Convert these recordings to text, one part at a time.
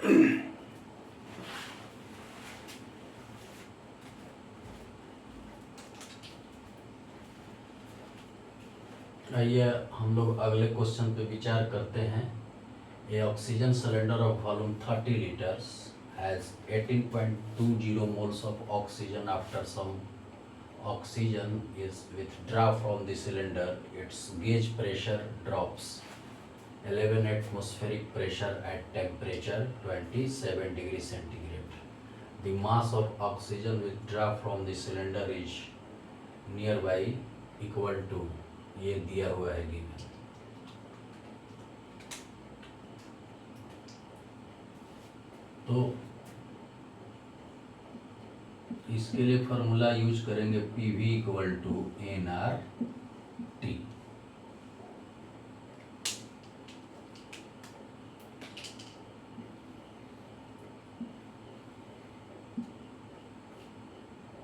आइए हम लोग अगले क्वेश्चन पे विचार करते हैं। A oxygen cylinder of volume 30 litres has 18.20 moles of oxygen. After some oxygen is withdrawn from the cylinder, its gauge pressure drops 11 atmospheric pressure at temperature 27 degrees centigrade. The mass of oxygen withdrawn from the cylinder is nearby equal to, ये दिया हुआ है given. तो इसके लिए formula use करेंगे PV equal to NRT।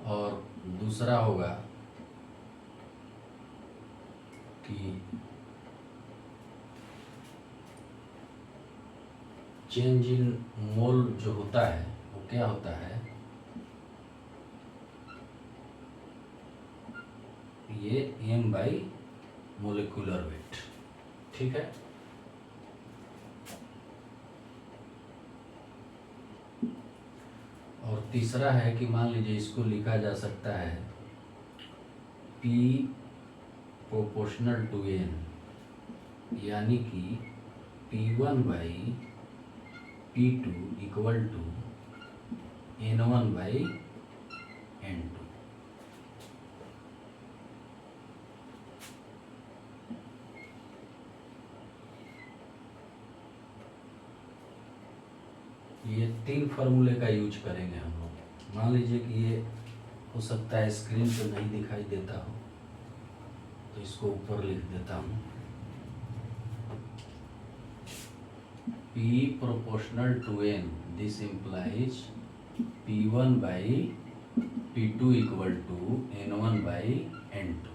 और दूसरा होगा कि चेंज इन मोल जो होता है वो क्या होता है, ये m बाई मोलिकुलर वेट। ठीक है। और तीसरा है कि मान लीजिए इसको लिखा जा सकता है P प्रोपोर्शनल टू n, यानी कि P1 by P2 equal to N1 by N2। ये 3 फार्मूले का यूज करेंगे हम लोग। मान लीजिए कि ये हो सकता है स्क्रीन पे नहीं दिखाई देता हो, तो इसको ऊपर लिख देता हूँ। P proportional to n, this implies P1 by P2 equal to N1 by N2।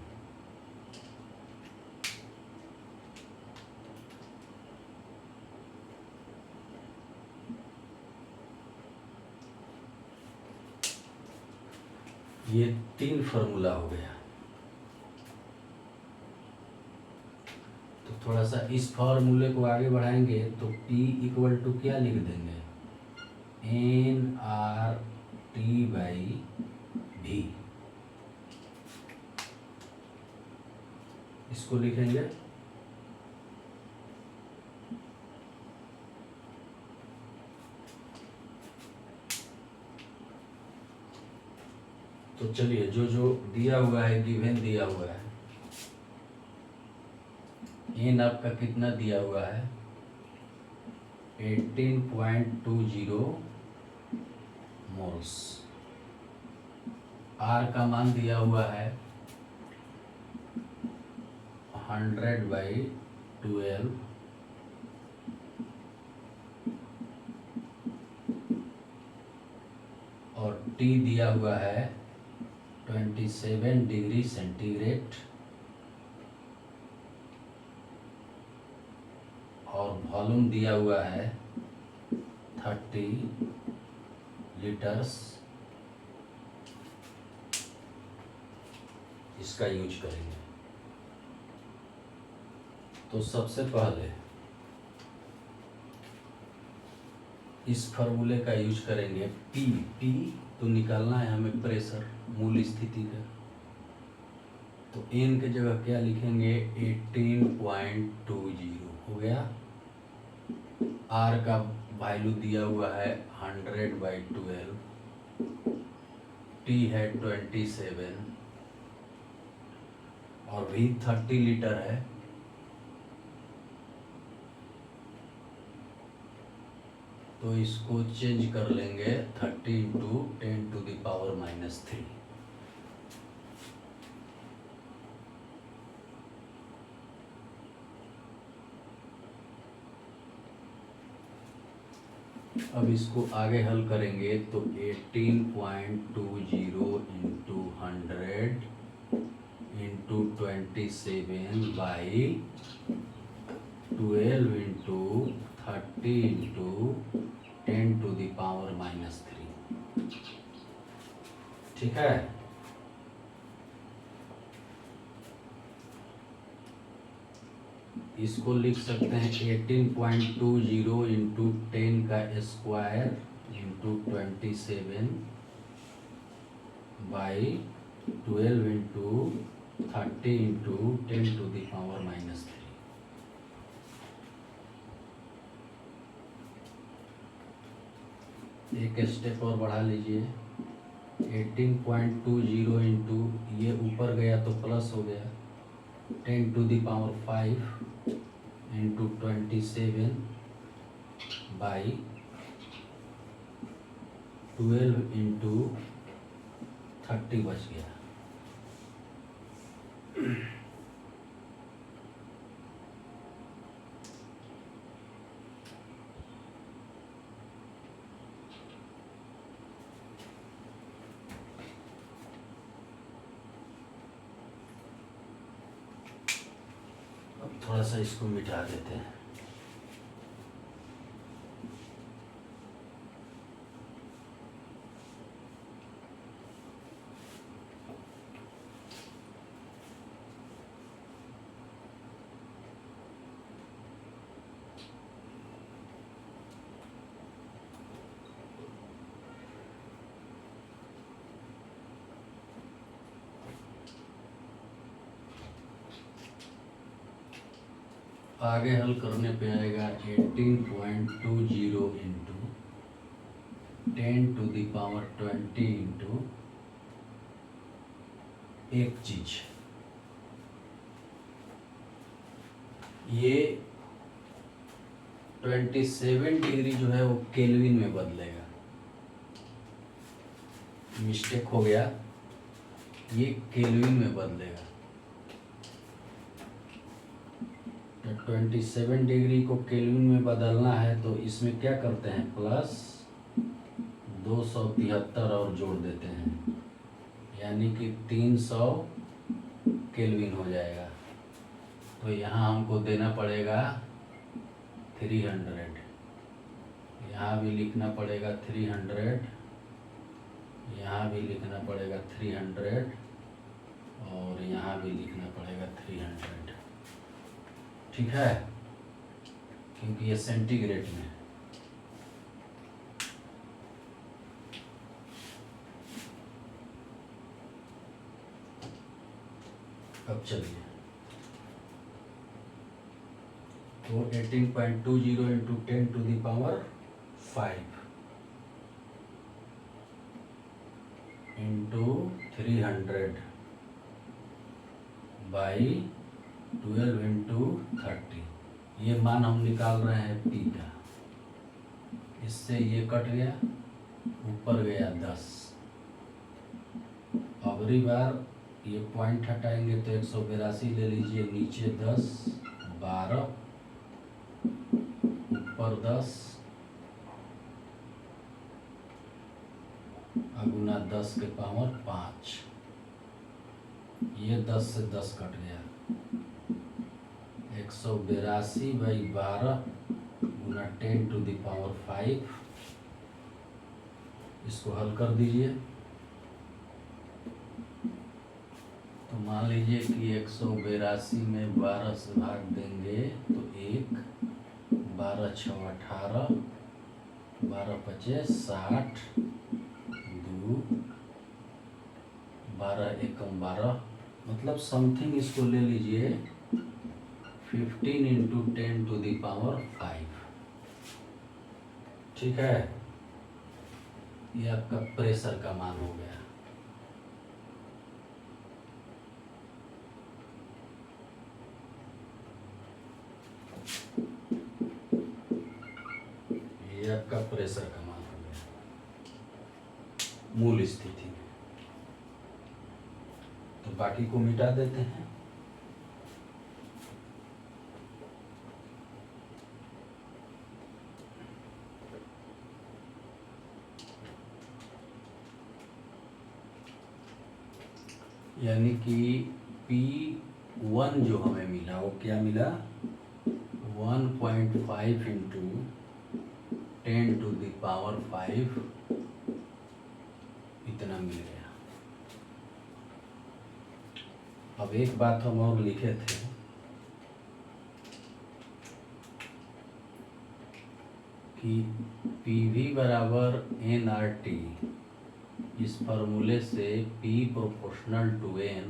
ये 3 फार्मूला हो गया। तो थोड़ा सा इस फार्मूले को आगे बढ़ाएंगे तो P इक्वल टू क्या लिख देंगे, NRT बाई V। इसको लिखेंगे। तो चलिए जो जो दिया हुआ है, गिवन दिया हुआ है, n आपका कितना दिया हुआ है, 18.20 मोल्स। R का मान दिया हुआ है 100/12 और T दिया हुआ है 27 डिग्री सेंटीग्रेड और वॉल्यूम दिया हुआ है 30 लीटर्स। इसका यूज करेंगे। तो सबसे पहले इस फार्मूले का यूज करेंगे। P तो निकालना है हमें प्रेशर, मूल स्थिति का। तो n के जगह क्या लिखेंगे, 18.20 हो गया। R का वैल्यू दिया हुआ है 100/12, T है 27 और V 30 लीटर है। तो इसको चेंज कर लेंगे 30 × 10⁻³ अब इसको आगे हल करेंगे तो 18.20 × 100 × 27/12 × 30 × 10⁻³ ठीक है। इसको लिख सकते हैं 18.20 इंटू 10 का square into 27 by 12 into 30 into 10⁻³ एक स्टेप और बढ़ा लीजिए। 18.20 इंटू ये ऊपर गया तो प्लस हो गया 10⁵ इंटू 27 बाई 12 इंटू 30 बच गया। अब थोड़ा सा इसको मिटा देते हैं। आगे हल करने पे आएगा 18.20 इंटू 10⁻20 इंटू एक चीज, ये 27 डिग्री जो है वो केल्विन में बदलेगा। मिस्टेक हो गया, ये केल्विन में बदलेगा। तो 27 डिग्री को केल्विन में बदलना है तो इसमें क्या करते हैं, प्लस 273 और जोड़ देते हैं, यानी कि 300 केल्विन हो जाएगा। तो यहाँ हमको देना पड़ेगा 300, यहाँ भी लिखना पड़ेगा 300, यहाँ भी लिखना पड़ेगा 300 और यहाँ भी लिखना पड़ेगा 300। ठीक है, क्योंकि ये सेंटीग्रेड में। अब चलिए, तो 18.20 इंटू 10⁵ इंटू 300 बाई 12 इंटू 30, ये मान हम निकाल रहे हैं पी का। इससे ये कट गया, ऊपर गया 10। अगली बार ये पॉइंट हटाएंगे तो 182 ले लीजिए, नीचे 10, 12, ऊपर 10, गुना 10 के पावर 5। ये 10 से 10 कट गया, 182 बाई 12 गुना 10⁵। इसको हल कर दीजिए तो मान लीजिए कि 182 में 12 से भाग देंगे तो 1, 12 × 6 = 18, 12 × 5 = 60, 2, 12 × 12, मतलब समथिंग इसको ले लीजिए 15 इंटू 10⁵। ठीक है, ये आपका प्रेशर का मान हो गया। ये आपका प्रेशर का मान हो गया मूल स्थिति में। तो बाकी को मिटा देते हैं। यानी कि P1 जो हमें मिला वो क्या मिला, 1.5 इंटू 10⁵ इतना मिल गया। अब एक बात हम और लिखे थे कि PV बराबर nRT, इस फॉर्मूले से P प्रोपोर्शनल टू n,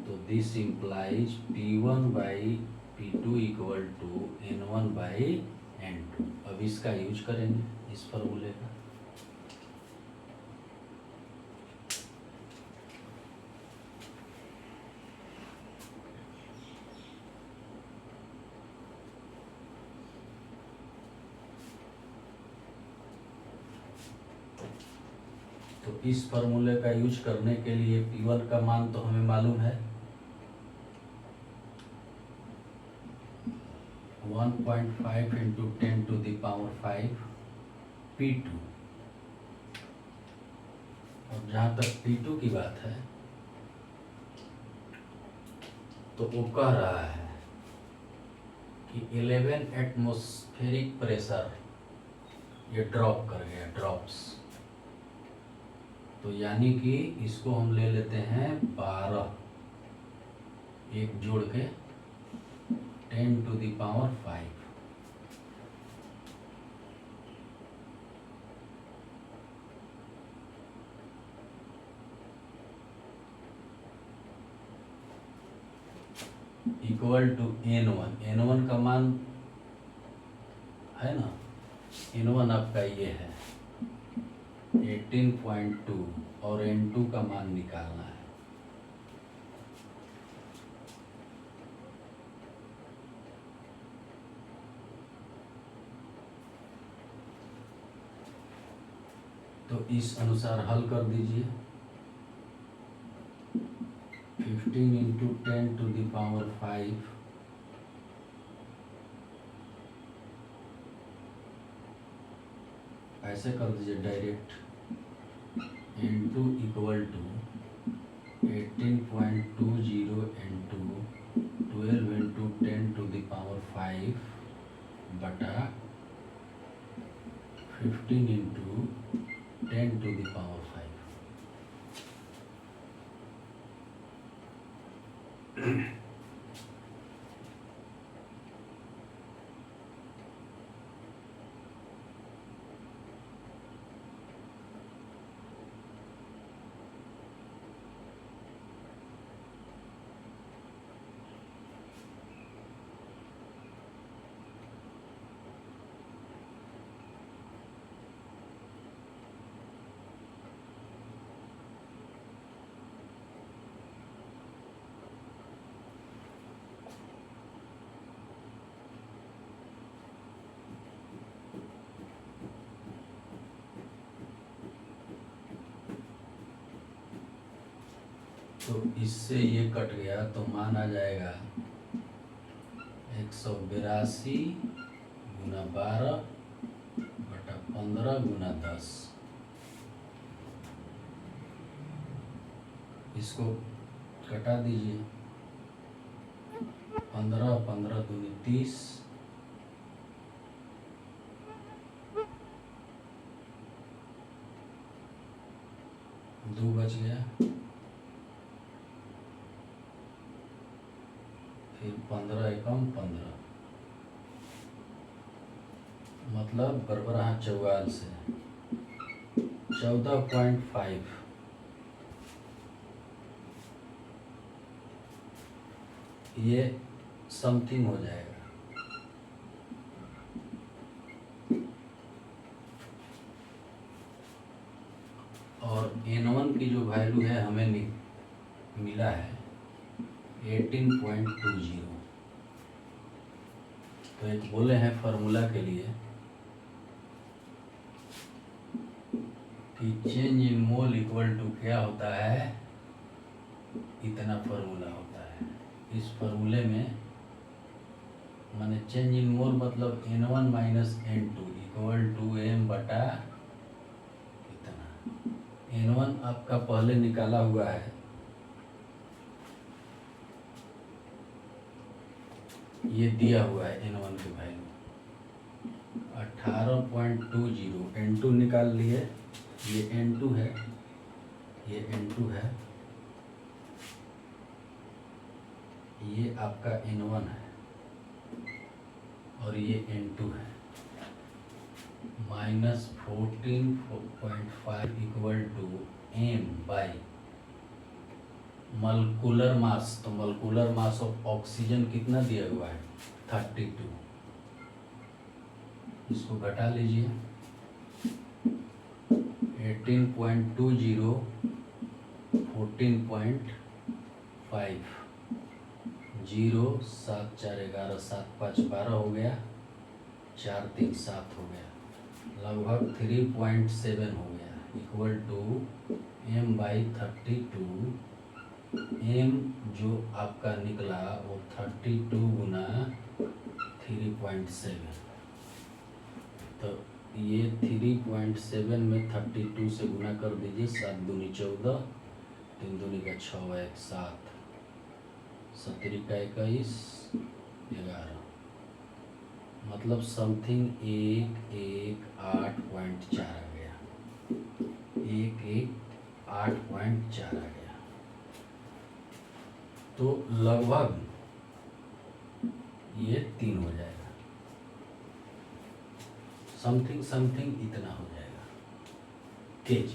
तो this implies P1/P2 equal to N1/N2। अब इसका यूज करेंगे इस फॉर्मूले का। तो इस फॉर्मूले का यूज करने के लिए P1 का मान तो हमें मालूम है 1.5 × 10⁵ P2। और जहाँ तक P2 की बात है तो वो कह रहा है कि 11 एटमॉस्फेरिक प्रेशर ये ड्रॉप कर गया, ड्रॉप्स। तो यानी कि इसको हम ले लेते हैं 12, एक जोड़ के 10⁵ इक्वल टू N1 का मान है ना, N1 आपका ये है 18.2 और N2 का मान निकालना है। तो इस अनुसार हल कर दीजिए। 15 × 10⁵ ऐसे कर दीजिए direct. N2 equal to 18.20 N2 12 × 10⁵ बटा 15 × 10⁵। तो इससे ये कट गया तो मान आ जाएगा 182 × 12 बटा 15 × 10। इसको कटा दीजिए। 15 15 दूनी 30, 2 बच गया। फिर 15 एकम 15, मतलब बराबर 44 से 14.5। ये समथिंग हो जाएगा। और N1 की जो वैल्यू है हमें मिला है 18.20। तो एक बोले हैं फॉर्मूला के लिए कि change in mole equal to क्या होता है, इतना फॉर्मूला होता है। इस फॉर्मूले में माने चेंज इन मोल मतलब N1 - N2 equal to M बटा इतना। N1 आपका पहले निकाला हुआ है, ये दिया हुआ है N1 की वैल्यू। 18.20 N2 निकाल लिए, ये N2 है, ये N2 है, ये आपका N1 है और ये N2 है। -14.5 equal to m by molecular mass. तो मॉलिक्यूलर मास ऑफ ऑक्सीजन कितना दिया हुआ है? 32। इसको घटा लीजिए, 18.20 14.5 0 7 4 11 7 5 12 हो गया, 4 3 7 हो गया, लगभग 3.7 हो गया, equal to m by 32। m जो आपका निकला वो 32 गुना 3.7। तो ये 3.7 में 32 से गुना कर दीजिए, 7 दूनी 14, 3 दूनी का 6 1 7, 7 का 21 11, मतलब समथिंग 118.4 आ गया, 118.4 आ गया। तो लगभग ये 3 हो जाएगा, समथिंग इतना हो जाएगा kg।